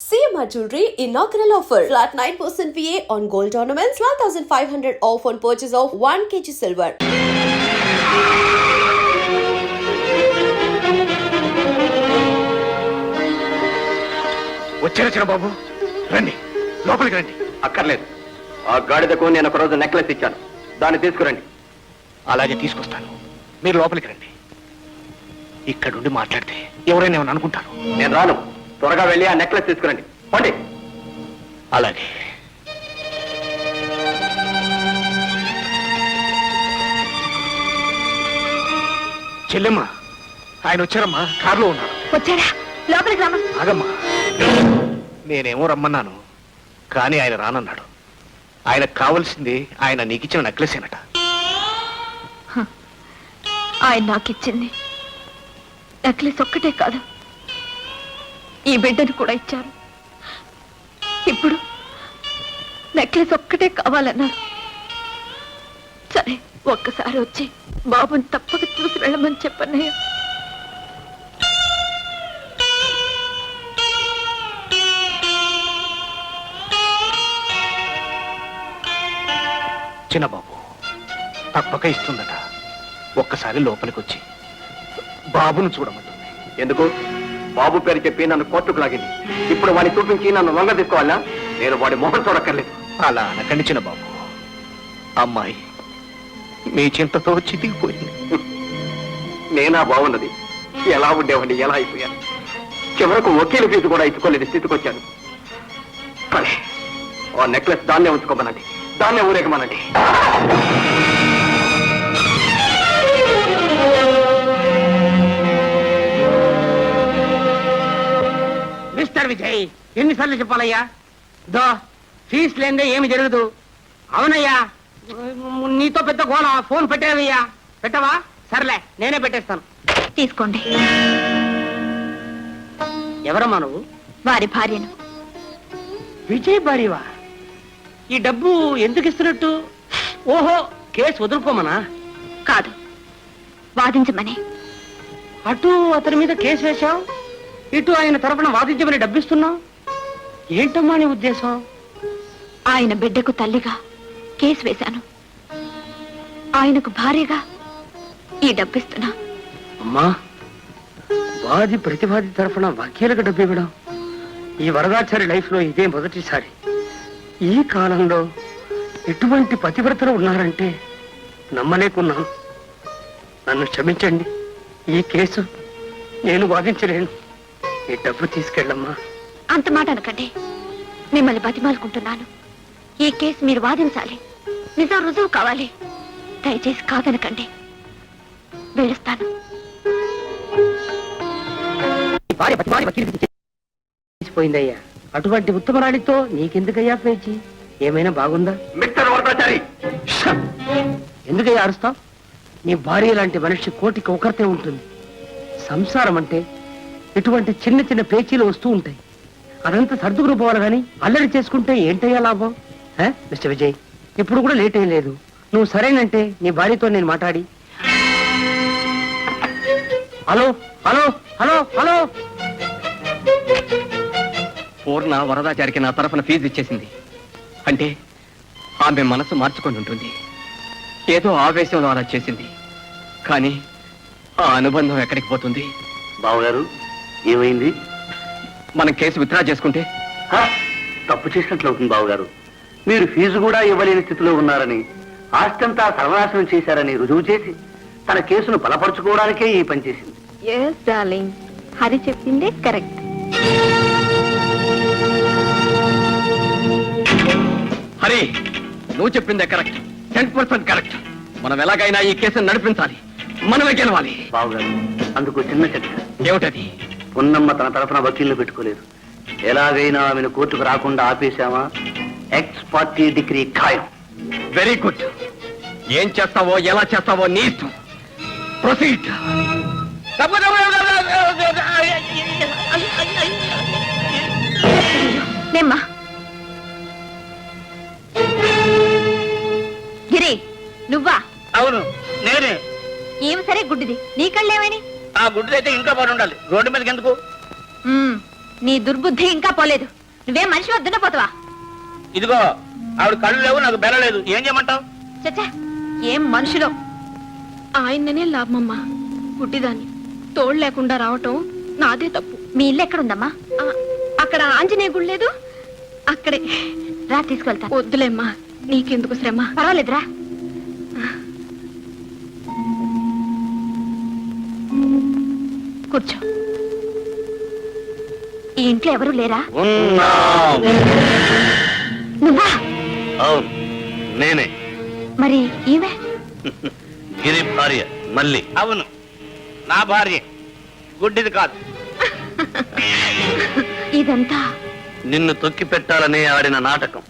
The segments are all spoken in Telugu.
CMR Jewelry inaugural offer. Flat 9% VA on gold ornaments, 12,500 off on purchase of 1 kg silver. వచ్చారా చిన్నబాబు? రండి, లోపలికి రండి. అక్కర్లేదు, ఆ గాడిదకు నేను ఒక రోజు నెక్లెస్ ఇచ్చాను, దాన్ని తీసుకురండి. అలాగే తీసుకొస్తాను, మీరు లోపలికి రండి. ఇక్కడుండి మాట్లాడితే ఎవరైనా ఏమని అనుకుంటారు. నేను రాను, త్వరగా వెళ్ళి ఆ నెక్లెస్ తీసుకురండి. పండి. అలాగే. చెల్లెమ్మ, ఆయన వచ్చారమ్మా, కారులో ఉన్నారు. వచ్చారా? లోపలికి రామా. ఆగమ్మా, నేనేమో రమ్మన్నాను, కానీ ఆయన రానన్నాడు. ఆయనకు కావలసింది ఆయన నీకిచ్చిన నెక్లెసేనట. ఆయన నాకిచ్చింది నెక్లెస్ ఒక్కటే కాదు, ఈ బిడ్డను కూడా ఇచ్చారు. ఇప్పుడు నెక్లెస్ ఒక్కటే కావాలన్నారు. సరే, ఒక్కసారి వచ్చి బాబుని తప్పక చూసి వెళ్ళమని చెప్పన్నయ్య. చిన్నబాబు తప్పక ఇస్తుందట. ఒక్కసారి లోపలికి వచ్చి బాబును చూడమంటుంది. ఎందుకు? బాబు పేరు చెప్పి నన్ను కోర్టుకు లాగింది. ఇప్పుడు వాడిని చూపించి నన్ను లొంగ తీసుకోవాలా? నేను వాడి మొహం చూడక్కర్లేదు. అలా అనకండి చిన్నబాబు. అమ్మాయి మీ చింతతో చితికిపోయింది. నేనా బాగున్నది? ఎలా ఉండేవాడిని, ఎలా అయిపోయాను. చివరకు వకీలు ఫీజు కూడా ఇచ్చుకోలేని స్థితికి వచ్చాను. కానీ ఆ నెక్లెస్ దాన్నే ఉంచుకోమనండి, దాన్నే ఊరేగమనండి. మిస్టర్ విజయ్, ఎన్నిసార్లు చెప్పాలయ్యా? దో ఫీజు లేదే ఏమి జరగదు. అవునయ్యా, నీతో పెద్ద గోళ. ఫోన్ పెట్టావయ్యా. పెట్టవా? సర్లే, నేనే పెట్టేస్తాను. తీసుకోండి. ఎవరమ్మా నువ్వు? వారి భార్యను. విజయ్ భార్యవా? ఈ డబ్బు ఎందుకు ఇస్తున్నట్టు? ఓహో, కేసు వదులుకోమనా? కాదు, వాదించమని. అటు అతని మీద కేసు వేశావు, ఇటు ఆయన తరపున వాదించమని డబ్బిస్తున్నావు. ఏంటమ్మా నీ ఉద్దేశం? ఆయన బిడ్డకు తల్లిగా కేసు వేశాను, ఆయనకు భార్యగా ఈ డబ్బిస్తున్నా. అమ్మా, వాది ప్రతివాది తరఫున వకీలకు డబ్బు ఇవ్వడం ఈ వరదాచారి లైఫ్ లో ఇదే మొదటిసారి. ఈ కాలంలో ఎటువంటి పతివ్రతలు ఉన్నారంటే నమ్మలేకున్నాను. నన్ను క్షమించండి, ఈ కేసు నేను వాదించలేను. ఈ డబ్బు తీసుకెళ్ళమ్మా. అంత మాట అనకండి, మిమ్మల్ని బతిమాలుకుంటున్నాను. ఈ కేసు మీరు వాదించాలి, నిజం రుజువు కావాలి. దయచేసి కాదనకండి, వెళ్ళిస్తాను. పోయిందయ్యా, అటువంటి ఉత్తమరాడితో నీకెందుకయ్యా పేచి? ఏమైనా బాగుందా? మిస్టర్ వరదాచారి, ఎందుకయ్యా అరుస్తావు? నీ భార్య లాంటి మనిషి కోటికి ఒకరితే ఉంటుంది. సంసారం అంటే ఇటువంటి చిన్న చిన్న పేచీలు వస్తూ ఉంటాయి. అదంతా సర్దుకుని పోవాలి కానీ అల్లరి చేసుకుంటే ఏంటయ్యా లాభం? మిస్టర్ విజయ్, ఇప్పుడు కూడా లేట్ ఏం లేదు. నువ్వు సరేనంటే నీ భార్యతో నేను మాట్లాడి. Hello hello hello hello. Poorna వరదాచారికి నా తరఫున ఫీజు ఇచ్చేసింది. అంటే ఆమె మనసు మార్చుకొని ఉంటుంది. ఏదో ఆవేశంలో అలా చేసింది. కానీ ఆ అనుబంధం ఎక్కడికి పోతుంది? బావగారు, ఏమైంది? మనం కేసు విత్డ్రా చేసుకుంటే తప్పు చేసినట్లు అవుతుంది బావగారు. మీరు ఫీజు కూడా ఇవ్వలేని స్థితిలో ఉన్నారని, ఆస్తంతా సర్వనాశనం చేశారని రుజువు చేసి తన కేసును బలపరుచుకోవడానికే ఈ పని చేసింది. ఎస్ డార్లింగ్, హరి చెప్పిందే కరెక్ట్. హరి, నువ్వు చెప్పిందే కరెక్ట్, 10% కరెక్ట్. మనం ఎలాగైనా ఈ కేసును నడిపించాలి, మనమే గెలవాలి. బావగారు, అందుకు చిన్న చర్చ. ఏమిటది? పున్నమ్మ తన తరఫున వకీల్ని పెట్టుకోలేదు. ఎలాగైనా ఆమెను కోర్టుకు రాకుండా ఆపేశామా, ఎక్స్ పార్టీ డిగ్రీ ఖాయం. Very good. ఏం చేస్తావో ఎలా చేస్తావో నీ ఇష్టం. ప్రొసీడ్. నేమ్మా గిరి, నువ్వా? అవును, నేనే. ఏమి సరే గుడ్డిది, నీ కళ్ళేమని? ఆ గుడ్డు అయితే ఇంట్లో పడి ఉండాలి, రోడ్డు మీదకి ఎందుకు? నీ దుర్బుద్ధి ఇంకా పోలేదు. నువ్వేం మనిషి వద్దున పోతావా? ఇదిగో ఆవిడ కళ్ళు లేవు, నాకు బెల్ల లేదు, ఏం చేయమంటావు? చచ్చా, ఏం మనుషులో. ఆయననే లాభమమ్మా. గుడ్డిదాన్ని తోడు లేకుండా రావటం నాదే తప్పు. మీ ఇల్లు ఎక్కడుందమ్మా? అక్కడ ఆంజనేయ గుడి లేదు, అక్కడే. రా, తీసుకెళ్తా. వద్దులేమ్మా, నీకెందుకు శ్రమ. పర్వాలేదురా. కూర్చో. ఈ ఇంట్లో ఎవరు లేరా? ఉన్నాం. నువ్వా? అవును, నేనే మరి ఈమె? గిరి భార్య మళ్ళీ. అవును, నా భార్య, గుడ్డిది కాదు. ఇదంతా నిన్ను తొక్కి పెట్టాలని ఆడిన నాటకం.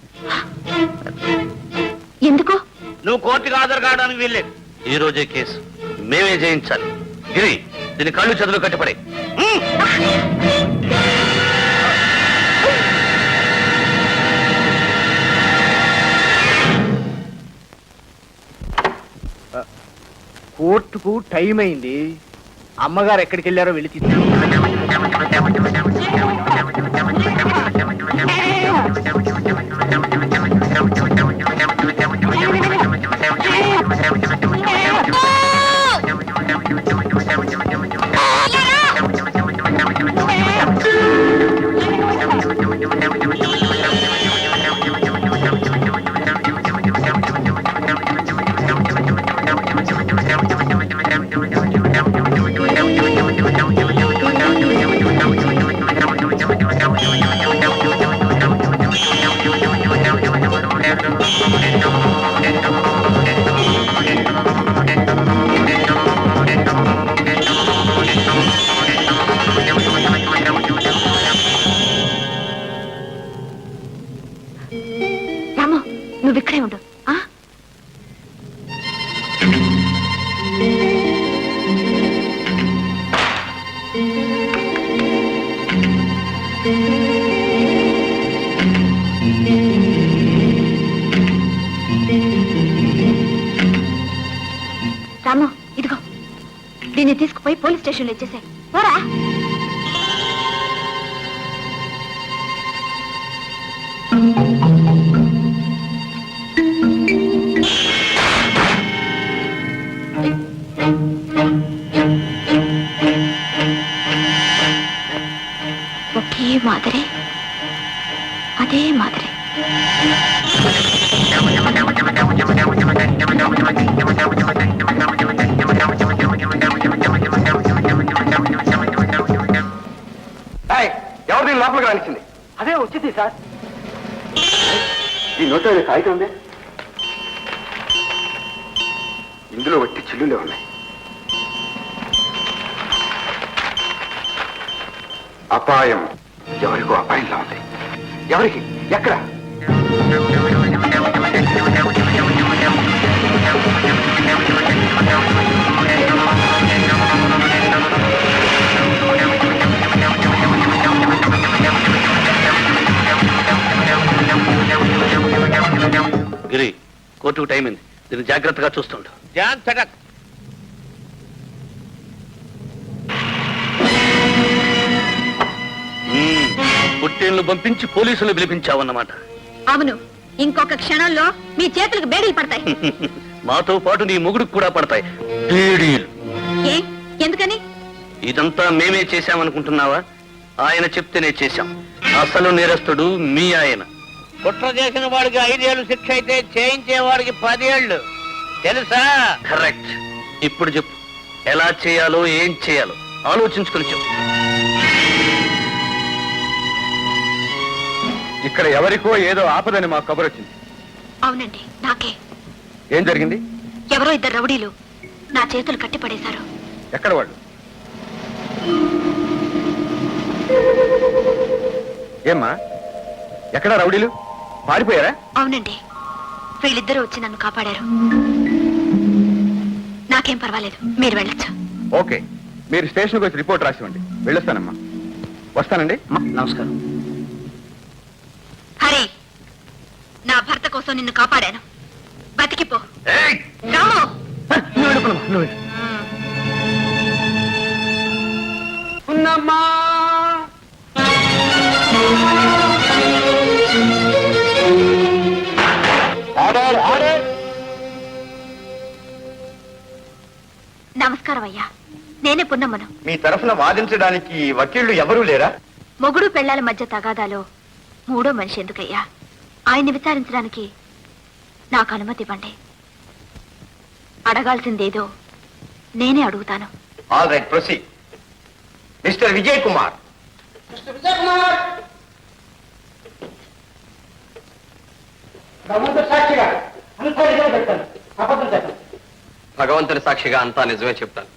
ఎందుకు? నువ్వు కోర్టుకు హాజరు కావడానికి వీల్లేదు. ఈ రోజే కేసు మేమే జయించాలి. గిరి, దీని కళ్ళు చెదులు కట్టిపడే. కోర్టుకు టైం అయింది. అమ్మగారు ఎక్కడికి వెళ్ళారో వెళ్ళి తీసుకు. రాము, నువ్వు ఇక్కడే ఉండు. రాము, ఇదిగో, దీన్ని తీసుకుపోయి పోలీస్ స్టేషన్లో ఇచ్చేసాయి. పోరా. ఒకే మాదిరి, అదే మాదిరి. ఎవరు దీని లోపలికి రానిచ్చింది? అదే వచ్చింది సార్. ఈ నోట్లో కాగితం ఉంది, ఇందులో వట్టి చిల్లులే ఉన్నాయి. అపాయం, ఎవరికో అపాయంలా ఉంది. ఎవరికి? ఎక్కడ? గిరి, కోర్టుకు టైం అయింది, దీన్ని జాగ్రత్తగా చూస్తుండు. జాన్ చటక్. పుట్టేళ్లు పంపించి పోలీసులు పిలిపించావన్నమాట. అవును, ఇంకొక క్షణంలో మీ చేతులకు బేడీలు పడతాయి. మాతో పాటు నీ మొగుడుకు కూడా పడతాయి బేడీలు. ఏ? ఎందుకని? ఇదంతా మేమే చేశామనుకుంటున్నావా? ఆయన చెప్తేనే చేశాం. అసలు నేరస్తుడు మీ ఆయన. కుట్ర చేసిన వాడికి 5 ఏళ్ళు శిక్ష అయితే చేయించేవాడికి 10 ఏళ్ళు. తెలుసా? కరెక్ట్. ఇప్పుడు చెప్పు, ఎలా చేయాలో ఏం చేయాలో ఆలోచించుకుని చెప్పు. ఇక్కడ ఎవరికో ఏదో ఆపదని మాకు కబురు వచ్చింది. అవునండి, నాకే. ఏం జరిగింది? ఎవరో 2 రౌడీలు నా చేతులు కట్టి పడేశారు. ఎక్కడ వాళ్ళు? ఏమ్మా, ఎక్కడ రౌడీలు? పారిపోయారా? అవునండి, వీళ్ళిద్దరూ వచ్చి నన్ను కాపాడారు. నాకేం పర్వాలేదు, మీరు వెళ్ళొచ్చు. ఓకే, మీరు స్టేషన్కి వచ్చి రిపోర్ట్ రాసివ్వండి. వెళ్ళొస్తానమ్మా. వస్తానండి. నమస్కారం. హరి, నా భర్త కోసం నిన్ను కాపాడాను. బతికిపో. ఏయ్! రాము. ఉన్నమ్మా పున్నమ్మను. మీ తరఫున వాదించడానికి వకీళ్లు ఎవరూ లేరా? మొగుడు పెళ్లాల మధ్య తగాదాలో మూడో మనిషి ఎందుకయ్యా? ఆయన్ని విచారించడానికి నాకు అనుమతి ఇవ్వండి. అడగాల్సిందేదో నేనే అడుగుతాను. All right, proceed. Mister Vijay Kumar. భగవంతుని సాక్షిగా అంతా నిజమే చెప్తాను,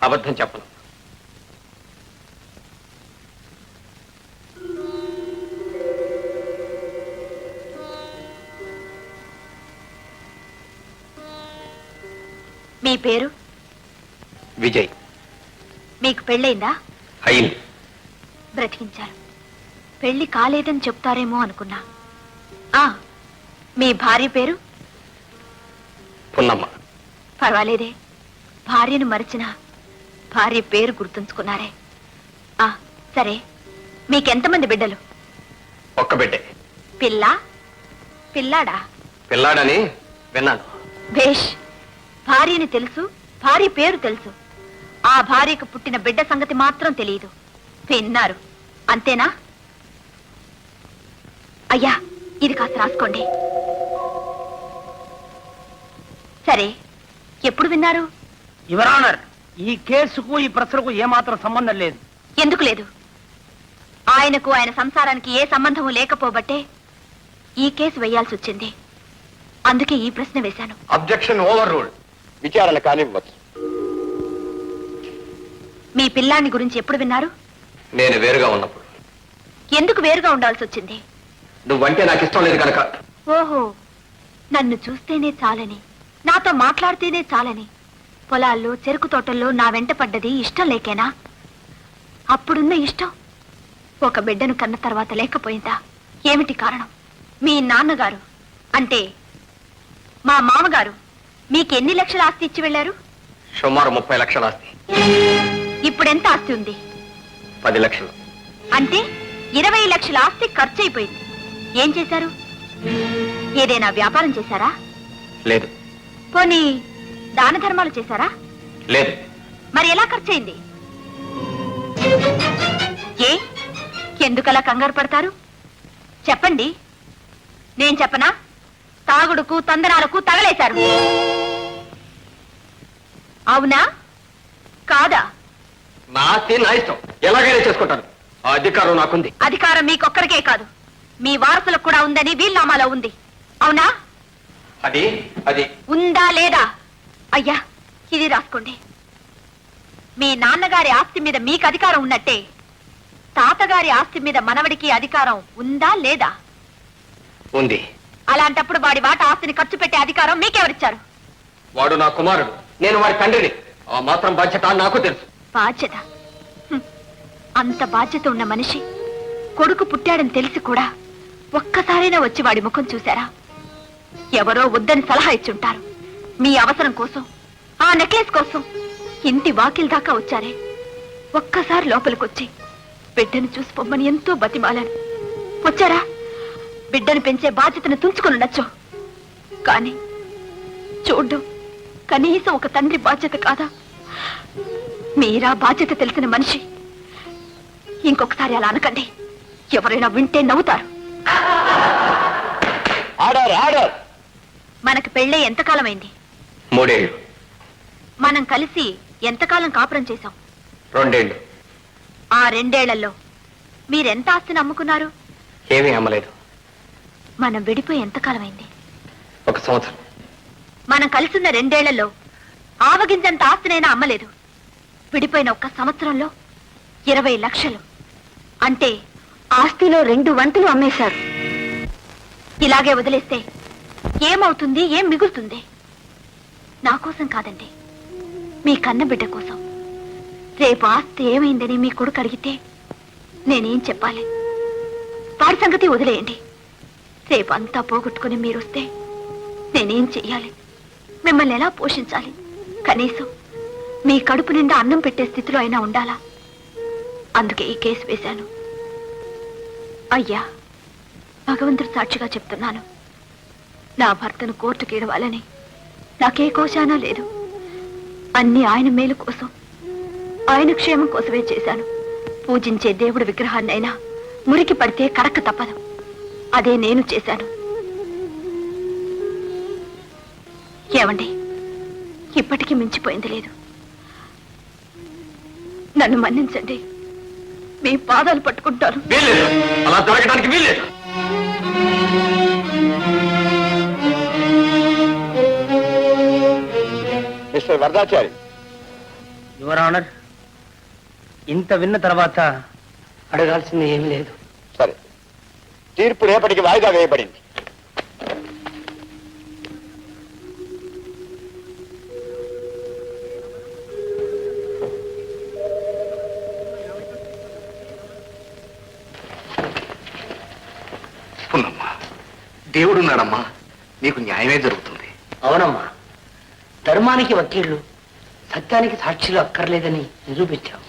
అబద్ధం చెప్పను. మీ పేరు? విజయ్. మీకు పెళ్ళైందా? అయింది. బ్రతికించారు. పెళ్లి కాలేదని చెప్తారేమో అనుకున్నా. ఆ మీ భార్య పేరు? పున్నమ్మ. పర్వాలేదే, భార్యను మరిచిన భార్య పేరు గుర్తుంచుకున్నారే. ఆ సరే, మీకెంతమంది బిడ్డలు? ఒక్క బిడ్డే. పిల్ల పిల్లాడా? పిల్లాడని విన్నాను. భేష్. భార్యని తెలుసు, భార్య పేరు తెలుసు. ఆ భార్యకు పుట్టిన బిడ్డ సంగతి మాత్రం తెలియదు. విన్నారు అంతేనా? అయ్యా, ఇది కాస్త రాసుకోండి. సరే, ఎప్పుడు విన్నారు? యువర్ ఆనర్, ఈ కేసుకు ఈ ప్రశ్నకు ఏమాత్రం సంబంధం లేదు. ఎందుకు లేదు? ఆయనకు ఆయన సంసారానికి ఏ సంబంధము లేకపోబట్టే ఈ కేసు వేయాల్సి వచ్చింది. అందుకే ఈ ప్రశ్న వేశాను. Objection over ruled. విచారణ కానివ్వచ్చు. మీ పిల్లాన్ని గురించి ఎప్పుడు విన్నారు? నేను వేరుగా ఉన్నప్పుడు. ఎందుకు వేరుగా ఉండాల్సి వచ్చింది? నువ్వంటే నాకు ఇష్టం లేదు కనుక. ఓహో, నన్ను చూస్తేనే చాలని, నాతో మాట్లాడితేనే చాలని పొలాల్లో చెరుకు తోటల్లో నా వెంట పడ్డది ఇష్టం లేకేనా? అప్పుడున్న ఇష్టం ఒక బిడ్డను కన్న తర్వాత లేకపోయిందా? ఏమిటి కారణం? మీ నాన్నగారు అంటే మా మామగారు మీకెన్ని లక్షల ఆస్తి ఇచ్చి వెళ్ళారు? సుమారు 30 లక్షల ఆస్తి. ఇప్పుడెంత ఆస్తి ఉంది? 10 లక్షలు. అంటే 20 లక్షల ఆస్తి ఖర్చు అయిపోయింది. ఏం చేశారు? ఏదైనా వ్యాపారం చేశారా? లేదు. పోనీ దాన ధర్మాలు చేశారా? లేదు. మరి ఎలా ఖర్చయింది? ఏ ఎందుకలా కంగారు పడతారు? చెప్పండి. నేను చెప్పనా? తాగుడుకు తందనాలకు తగలేశారు. అవునా కాదా? నా ఆస్తి నా ఇష్టం, ఎలాగైనా చేసుకుంటాను. ఆ అధికారం నాకుంది. అధికారం మీకొక్కరికే కాదు, మీ వారసులకు కూడా ఉందని వీల్నామాలో ఉంది. అవునా? అది అది ఉందా లేదా? అయ్యా, ఇది రాసుకోండి. మీ నాన్నగారి ఆస్తి మీద మీకు అధికారం ఉన్నట్టే తాతగారి ఆస్తి మీద మనవడికి అధికారం ఉందా లేదా? ఉంది. అలాంటప్పుడు వాడి వాట ఆస్తిని ఖర్చు పెట్టే అధికారం మీకెవరిచ్చారు? వాడు నా కుమారుడు, నేను వాడి తండ్రిని. ఆ మాత్రం బాధ్యత నాకు తెలుసు. బాధ్యత? హ్మ్. అంత బాధ్యత ఉన్న మనిషి కొడుకు పుట్టాడని తెలిసి కూడా ఒక్కసారైనా వచ్చి వాడి ముఖం చూశారా? ఎవరో వద్దని సలహా ఇచ్చుంటారు. మీ అవసరం కోసం, ఆ నెక్లెస్ కోసం ఇంటి వాకిల్ దాకా వచ్చారే. ఒక్కసారి లోపలికొచ్చి బిడ్డను చూసి పొమ్మని ఎంతో బతిమాలాను. వచ్చారా? బిడ్డను పెంచే బాధ్యతను తుంచుకొని ఉండొచ్చు, కానీ చూడ్డం కనీసం ఒక తండ్రి బాధ్యత కాదా? మీరా బాధ్యత తెలిసిన మనిషి. ఇంకొకసారి అలా అనకండి, ఎవరైనా వింటే నవ్వుతారు. Order, order. మనకు పెళ్ళే ఎంతకాలమైంది? 3 ఏళ్ళు. మనం కలిసి ఎంతకాలం కాపురం చేశాం? 2 ఏళ్ళు. ఆ 2 ఏళ్లలో మీరెంత ఆస్తిని అమ్ముకున్నారు? ఏమీ అమ్మలేదు. మనం విడిపోయి ఎంతకాలమైంది? 1 సంవత్సరం. మనం కలిసిన 2 ఏళ్లలో ఆవగింజంత ఆస్తినైనా అమ్మలేదు. విడిపోయిన 1 సంవత్సరంలో 20 లక్షలు. అంటే ఆస్తిలో 2 వంతులు అమ్మేశారు. ఇలాగే వదిలేస్తే ఏమవుతుంది? ఏం మిగులుతుంది? నా కోసం కాదండి, మీ కన్న బిడ్డ కోసం. రేపు ఆస్తి ఏమైందని మీ కొడుకు అడిగితే నేనేం చెప్పాలి? వాడి సంగతి వదిలేయండి. రేపు అంతా పోగొట్టుకుని మీరొస్తే నేనేం చెయ్యాలి? మిమ్మల్ని ఎలా పోషించాలి? కనీసం మీ కడుపు నిండా అన్నం పెట్టే స్థితిలో అయినా ఉండాలా? అందుకే ఈ కేసు వేశాను. అయ్యా, భగవంతుడు సాక్షిగా చెప్తున్నాను, నా భర్తను కోర్టుకి ఇడవాలని నాకే కోశానా లేదు. అన్ని ఆయన మేలు కోసం ఆయన క్షేమం కోసమే చేశాను. పూజించే దేవుడి విగ్రహాన్నైనా మురికి పడితే కడక్క తప్పదు. అదే నేను చేశాను. ఏమండి, ఇప్పటికీ మించిపోయింది లేదు. నన్ను మన్నించండి. మీ పాదాలు పట్టుకుంటాను. వీల్లేదు, అలా జరగడానికి వీల్లేదు. మిస్టర్ వరదాచారి, యువర్ ఆనర్, ఇంత విన్న తర్వాత అడగాల్సింది ఏం లేదు. సరే, తీర్పు రేపటికి వాయిదా వేయబడింది. పున్నమ్మా, దేవుడున్నాడమ్మా, నీకు న్యాయమే జరుగుతుంది. అవునమ్మా, ధర్మానికి వకీళ్లు, సత్యానికి సాక్షులు అక్కర్లేదని నిరూపించావు.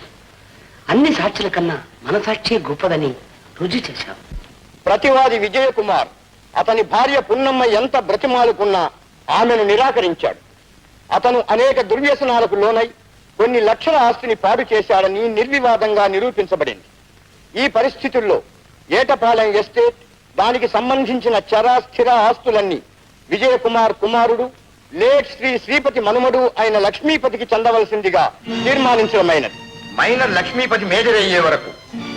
అన్ని సాక్షుల కన్నా మన సాక్షి గొప్పదని రుజువు చేశావు. ప్రతివాది విజయకుమార్ అతని భార్య పున్నమ్మ ఎంత బ్రతిమాలుకున్నా ఆమెను నిరాకరించాడు. అతను అనేక దుర్వ్యసనాలకు లోనై కొన్ని లక్షల ఆస్తిని పాడు చేశాడని నిర్వివాదంగా నిరూపించబడింది. ఈ పరిస్థితుల్లో ఏటపాలెం ఎస్టేట్, దానికి సంబంధించిన చరా స్థిర ఆస్తులన్నీ విజయకుమార్ కుమారుడు లేట్ శ్రీ శ్రీపతి మనుమడు అయిన లక్ష్మీపతికి చెందవలసిందిగా తీర్మానించడమైనది. మైనర్ లక్ష్మీపతి మేజర్ అయ్యే వరకు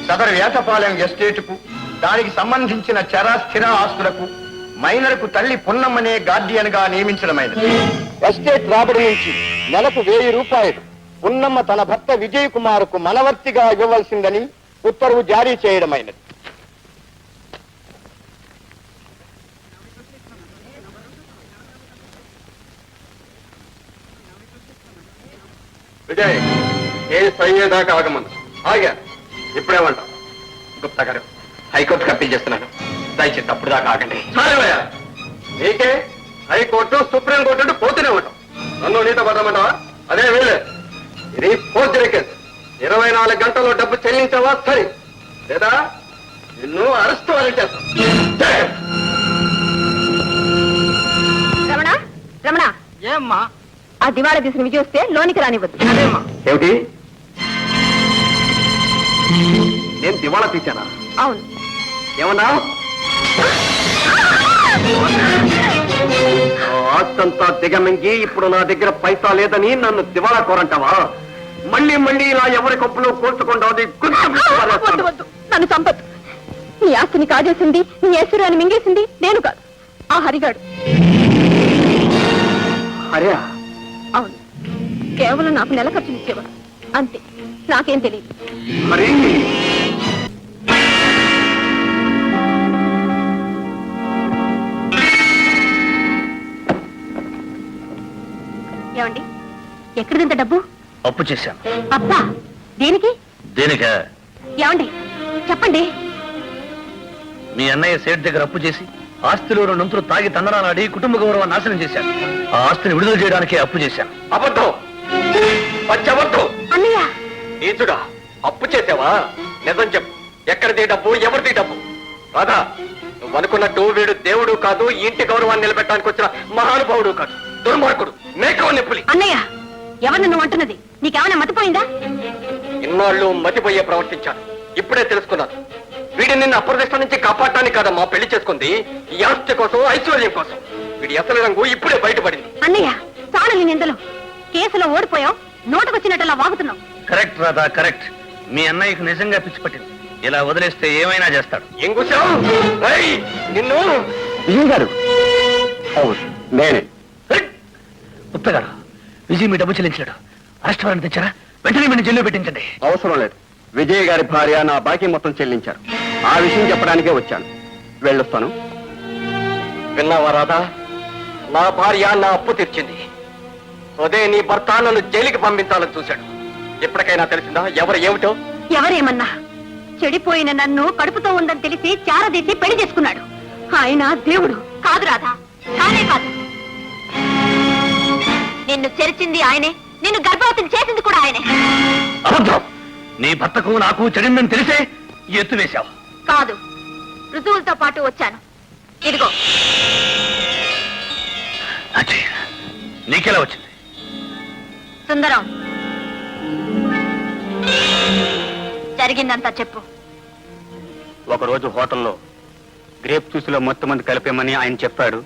సదరు ఏటపాలెం ఎస్టేటుకు, దానికి సంబంధించిన చరా స్థిర ఆస్తులకు మైనర్ కు తల్లి పున్నమ్మనే గార్డియన్ గా నియమించడమైనది. ఎస్టేట్ రాబడి నుంచి నెలకు 1000 రూపాయలు పున్నమ్మ తన భర్త విజయ్ కుమార్ కు మనవర్తిగా ఇవ్వవలసిందని ఉత్తర్వు జారీ చేయడమైనది. విజయ్, ఏ సయ్యేదాకా ఆగమను. ఆగా, ఇప్పుడేమంటావు? గుప్తా గారు, హైకోర్టుకు అప్పీల్ చేస్తున్నాను. దయచేసి అప్పుడు దాకా ఆగండి. చాలేవయ్యా, నీకే హైకోర్టు సుప్రీంకోర్టు పోతూనే ఉంటాం. నన్ను నీతో పడమంటావా? అదే వీలే. ఇది ఫోర్జరీ కేసు. 24 గంటల్లో డబ్బు చెల్లించావా సరే, లేదా నిన్ను అరెస్ట్ వారెంట్ చేస్తాం. రమణ, రమణ, ఏమ్మా? ఆ దివాళా తీసిన విజయ్ వస్తే లోనికి రానివ్వద్దు. ఏమిటి? నేను దివాళా తీశానా? అవును. ఏమన్నా? ఆస్తంతా దిగమింగి ఇప్పుడు నా దగ్గర పైసా లేదని నన్ను దివాళా కోరంటావా? మళ్ళీ మళ్ళీ ఇలా ఎవరి కప్పులో కోర్చుకుంటావు? వద్దు, వద్దు, నన్ను చంపద్దు. నీ ఆస్తిని కాజేసింది, నీ ఐశ్వర్యాన్ని మింగేసింది నేను కాదు, ఆ హరిగాడు. అరే, అవును, కేవలం నాకు నెల ఖర్చులు ఇచ్చేవాడు, అంతే. నాకేం తెలియదు. మరి ఏమండి, ఎక్కడిదంత డబ్బు? అప్పు చేశాను. అబ్బా, దేనికి? దేనికా? ఏమండి చెప్పండి. మీ అన్నయ్య సేట్ దగ్గర అప్పు చేసి ఆస్తిలో 2 వంతులు తాగి తందనాలాడి కుటుంబ గౌరవాన్ని నాశనం చేశాను. ఆ ఆస్తిని విడుదల చేయడానికే అప్పు చేశాను. అబద్ధం, పచ్చబద్ధం. అన్నయ్య, నీచుడా, అప్పు చేసావా? నిజం చెప్పు, ఎక్కడిది డబ్బు, ఎవరిది డబ్బు? రాధా, నువ్వు అనుకున్నట్టు వీడు దేవుడు కాదు, ఈ ఇంటి గౌరవాన్ని నిలబెట్టడానికి వచ్చిన మహానుభావుడు కాదు, దుర్మార్గుడు, మేకవని పులి. అన్నయ్య, ఎవరు నువ్వు అంటున్నది? నీకేమైనా మతిపోయిందా? ఇన్నాళ్ళు మతిపోయే ప్రవర్తించాను, ఇప్పుడే తెలుసుకున్నాను. వీడిని నిన్ను అప్రదిష్ట నుంచి కాపాడటానికి కాదమ్మా పెళ్లి చేసుకుంది, ఈ ఆస్తి కోసం, ఐశ్వర్యం కోసం. వీడి అసలు రంగు ఇప్పుడే బయటపడింది. అన్నయ్య, చాలు నీ నిందలు. కేసులో ఓడిపోయావు, నోటుకొచ్చినట్టలా వాగుతున్నావు. Correct Radha, correct. మీ అన్నయ్యకు నిజంగా పిచ్చి పట్టింది. ఇలా వదిలేస్తే ఏమైనా చేస్తాడు. ఏం కూర్చావు? నిన్ను విజయ్ గారు. నేనే. ఉత్తగారు, విజయ్ మీ డబ్బు చెల్లించాడు. అరెస్ట్ వారెంట్ తెచ్చారా? వెంటనే మీరు జైల్లో పెట్టించండి. అవసరం లేదు, విజయ్ గారి భార్య నా బాకీ మొత్తం చెల్లించారు. ఆ విషయం చెప్పడానికే వచ్చాను. వెళ్ళొస్తాను. విన్నావా రాధా, నా భార్య నా అప్పు తీర్చింది. అదే నీ భర్త నన్ను జైలుకి పంపించాలని చూశాడు. ఎప్పటికైనా తెలిసిందా ఎవరు ఏమిటో? ఎవరేమన్నా, చెడిపోయిన నన్ను కడుపుతో ఉందని తెలిసి చారదీసి పెళ్లి చేసుకున్నాడు. ఆయన దేవుడు కాదు రాధా, కానే కాదు. నిన్ను చెరిచింది ఆయనే, నిన్ను గర్భవతిని చేసింది కూడా ఆయనే. అబద్ధం. నీ భర్తకు నాకు చెడిందని తెలిసే ఎత్తు వేశావు. కాదు, రుజువులతో పాటు వచ్చాను. ఇదిగో. నీకెలా వచ్చింది? సుందరం, జరిగిందంతా చెప్పు. ఒకరోజు హోటల్లో గ్రేప్ జ్యూస్లో మొత్తం మంది కలిపేమని ఆయన చెప్పాడు.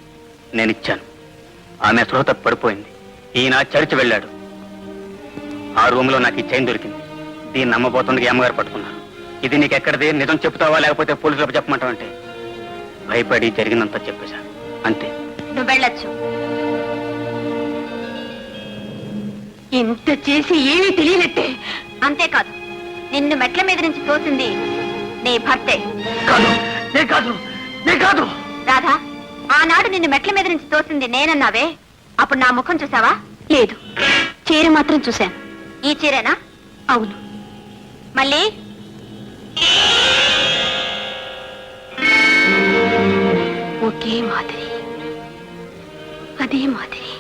నేను ఇచ్చాను. ఆమె స్పృహ తప్పి పడిపోయింది. ఈయన చర్చి వెళ్ళాడు. ఆ రూమ్ లో నాకు ఈ చైన్ దొరికింది. దీన్ని నమ్మబోతుండగా అమ్మగారు పట్టుకున్నారు. ఇది నీకు ఎక్కడిది, నిజం చెప్తావా లేకపోతే పోలీసులకు చెప్పమంటావంటే భయపడి జరిగిందంతా చెప్పేశాను. అంతే. నువ్వు వెళ్ళొచ్చు. ఇంత చేసి ఏమీ తెలియనట్టే. అంతేకాదు, నిన్ను మెట్ల మీద నుంచి తోసింది నీ భర్తే. కాదు రాధా, ఆనాడు నిన్ను మెట్ల మీద నుంచి తోసింది నేనన్నావే, అప్పుడు నా ముఖం చూసావా? లేదు, చీర మాత్రం చూశాను. ఈ చీరేనా? అవును. మళ్ళీ ఒకే మాదిరి, అదే మాదిరి.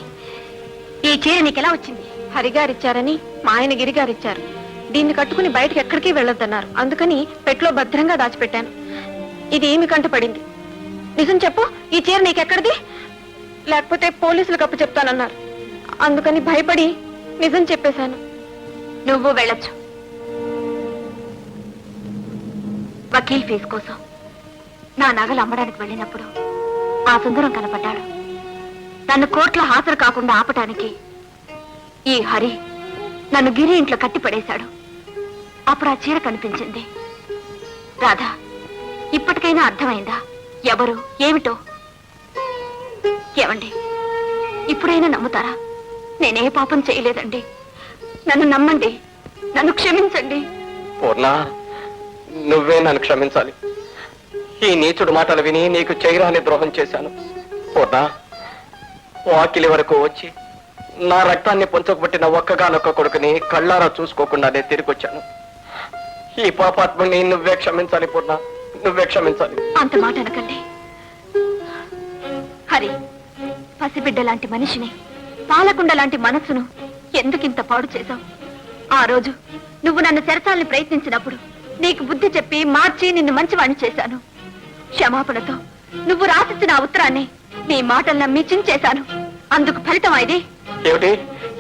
ఈ చీర నీకెలా వచ్చింది? హరిగారిచ్చారని మా ఆయన గిరిగారిచ్చారు. దీన్ని కట్టుకుని బయటకు ఎక్కడికి వెళ్ళొద్దన్నారు. అందుకని పెట్లో భద్రంగా దాచిపెట్టాను. ఇది ఏమి కంట పడింది. నిజం చెప్పు, ఈ చీర నీకెక్కడిది? లేకపోతే పోలీసులకు అప్పు చెప్తానన్నారు. అందుకని భయపడి నిజం చెప్పేశాను. నువ్వు వెళ్ళొచ్చు. వకీల్ ఫీజు కోసం నా నగలు అమ్మడానికి వెళ్ళినప్పుడు ఆ సుందరం కనపడ్డాడు. నన్ను కోర్టులో హాజరు కాకుండా ఆపటానికి ఈ హరి నన్ను గిరి ఇంట్లో కట్టిపడేశాడు. అప్పుడు ఆ చీర కనిపించింది. రాధా, ఇప్పటికైనా అర్థమైందా ఎవరు ఏమిటో? ఏమండి, ఇప్పుడైనా నమ్ముతారా? నేనే పాపం చేయలేదండి. నన్ను నమ్మండి, నన్ను క్షమించండి. పూర్ణ, నువ్వే నన్ను క్షమించాలి. ఈ నీచుడు మాటలు విని నీకు చేయరాని ద్రోహం చేశాను. పూర్ణ, వాకిలి వరకు వచ్చి నా రక్తాన్ని పొంచకబట్టిన ఒక్కగానొక్క కొడుకుని కళ్ళారా చూసుకోకుండానే తిరిగొచ్చాను. ఈ పాపాత్ముని నువ్వే క్షమించాలి పూర్ణ, నువ్వే క్షమించాలి. అంత మాట అనకండి హరి. పసిబిడ్డ లాంటి మనిషిని, పాలకుండ లాంటి మనస్సును ఎందుకింత పాడు చేశావు? ఆ రోజు నువ్వు నన్ను చెరచాలని ప్రయత్నించినప్పుడు నీకు బుద్ధి చెప్పి మార్చి నిన్ను మంచివాణ్ణి చేశాను. క్షమాపణతో నువ్వు రాసిచ్చిన ఆ ఉత్తరాన్ని నీ మాటలు నమ్మి చించేశాను. అందుకు ఫలితం ఇది. ఏమిటి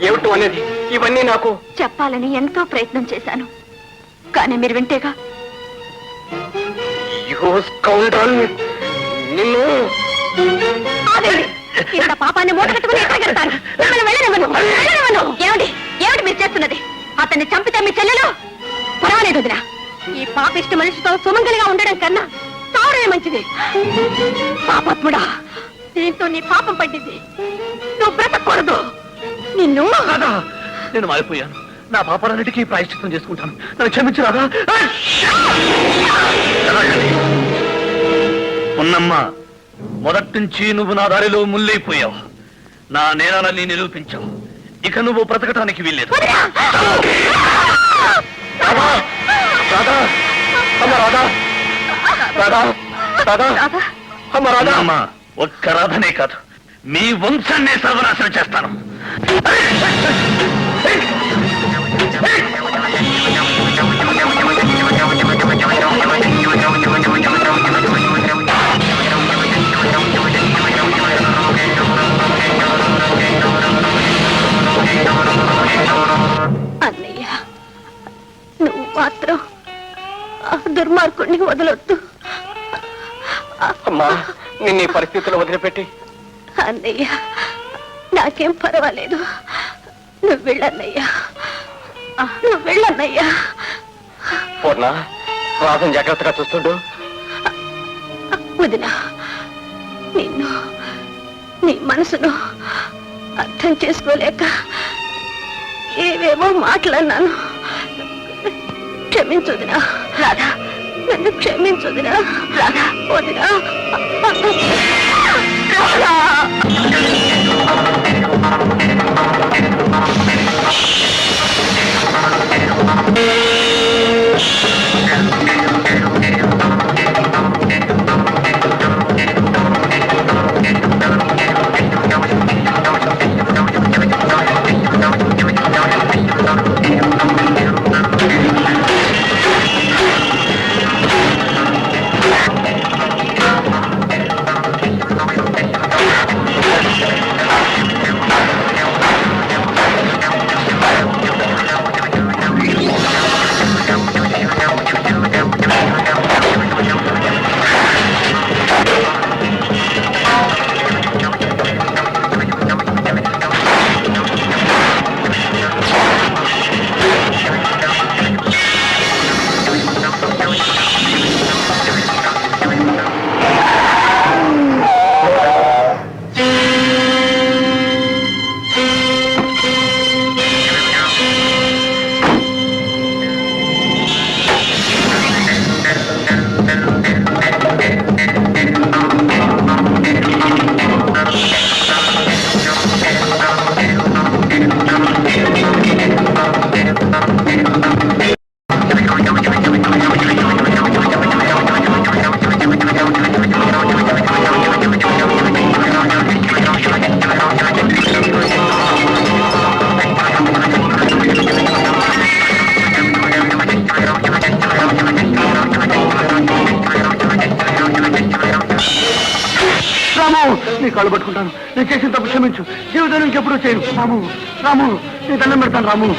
ఏమిటి అనేది? ఇవన్నీ నాకు చెప్పాలని ఎంతో ప్రయత్నం చేశాను, కానీ మీరు వింటేగా. నిన్ను ఆగండి. ఇంత పాపాన్ని మూటగట్టుకుని ఎక్కడికెళ్తాను? మిమ్మల్ని వెళ్ళనివ్వను, వెళ్ళనివ్వను. ఏమిటి ఏమిటి మీరు చేస్తున్నది? అతన్ని చంపితే మీ చెల్లెలు పర్వాలేదు వదినా. ఈ పాపిష్టి మనిషితో సుమంగలిగా ఉండడం కన్నా చావడమే మంచిది. పాపాత్ముడా, దీంతో నీ పాపం పడ్డింది. నువ్వు బ్రతకూడదు. నిన్ను నేను మారిపోయాను. నా పాపాలన్నిటికీ ప్రాయశ్చిత్తం చేసుకుంటాను. నన్ను క్షమించరాదా? ఉన్నమ్మా, మొదటి నుంచి నువ్వు నా దారిలో ముల్లైపోయావు. నా నేరాలని నిరూపించావు. ఇక నువ్వు బ్రతకటానికి వీల్లేదు. అమ్మా, ఒక్క రాధనే కాదు, మీ వంశాన్నే సర్వనాశనం చేస్తాను. అన్నయ్య, నువ్వు మాత్రం ఆ దుర్మార్గుణ్ణి వదలొద్దు. అమ్మా, నిన్ను ఈ పరిస్థితిలో వదిలిపెట్టి. అన్నయ్య, నాకేం పర్వాలేదు. నువ్వు వెళ్ళన్నయ్యా, నువ్వు వెళ్ళన్నయ్యా. పూర్ణ, రాధను జాగ్రత్తగా చూస్తుండు. వదినా, నిన్ను నీ మనసును అర్థం చేసుకోలేక ఏవేవో మాట్లాడినాను. క్షమించొదినా. రాధా, నన్ను క్షమించొదినా. రాధా, వదినా. రాధా. నీ కాళ్ళు పట్టుకుంటాను. నేను చేసిన తప్పు క్షమించు. జీవితం ఇంకెప్పుడు చేయను. రాము రాము నీ దండం పెడతాను రాము.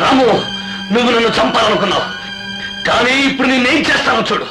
రాము, నువ్వు నన్ను చంపాలనుకున్నావు, కానీ ఇప్పుడు నేనేం చేస్తానో చూడు.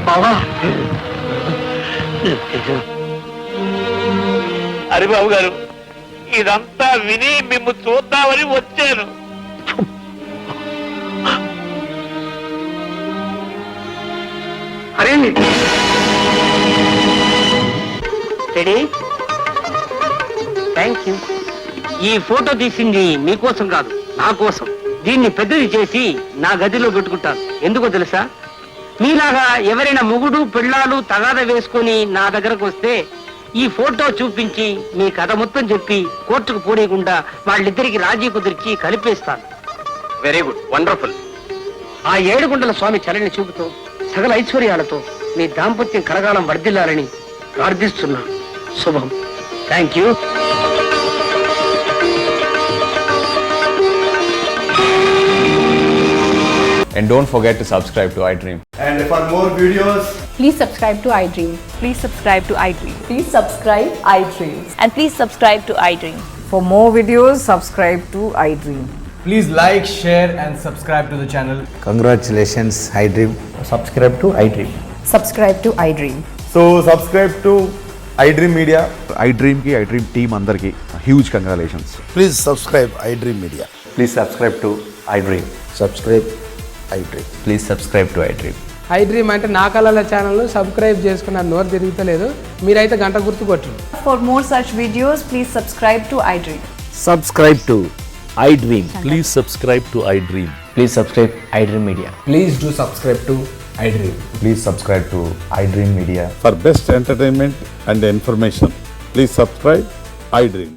బావా హరిబాబు గారు ఇదంతా విని మిమ్ము చూద్దామని వచ్చాను. అరే రెడీ థ్యాంక్ యూ. ఈ ఫోటో తీసింది మీకోసం కాదు, నా కోసం. దీన్ని పెద్దది చేసి నా గదిలో పెట్టుకుంటాను. ఎందుకో తెలుసా? మీలాగా ఎవరైనా మొగుడు పిల్లాలు తగాద వేసుకొని నా దగ్గరకు వస్తే ఈ ఫోటో చూపించి మీ కథ మొత్తం చెప్పి కోర్టుకు పోనీయకుండా వాళ్ళిద్దరికి రాజీ కుదిర్చి కలిపేస్తాను. Very good, wonderful. ఆ ఏడుగుండల స్వామి చలని చూపుతో సకల ఐశ్వర్యాలతో మీ దాంపత్యం కలగాలం వర్ధిల్లాలని ప్రార్థిస్తున్నా. శుభం. Thank you. And don't forget to subscribe to iDream. And for more videos, Please subscribe to iDream. Please subscribe to iDream. Please subscribe iDream. And please subscribe to iDream. For more videos, subscribe to iDream. please like, share and subscribe to the channel. Congratulations, iDream. Subscribe to iDream. Subscribe to iDream. So subscribe to iDream Media. iDream ki iDream team andarki huge congratulations. Please subscribe iDream Media. Please subscribe to iDream. Subscribe iDream. Please subscribe to iDream. iDream అంటే నా కళల ఛానల్ సబ్స్క్రైబ్ చేసుకున్న నోరు తిరుగుతలేదు. మీరైతే గంట గుర్తు కొట్టండి. For more such videos, please subscribe to iDream. Subscribe to iDream. Please subscribe to iDream. Please subscribe iDream Media. Please do subscribe to iDream. Please subscribe to iDream Media. For best entertainment and information, please subscribe iDream.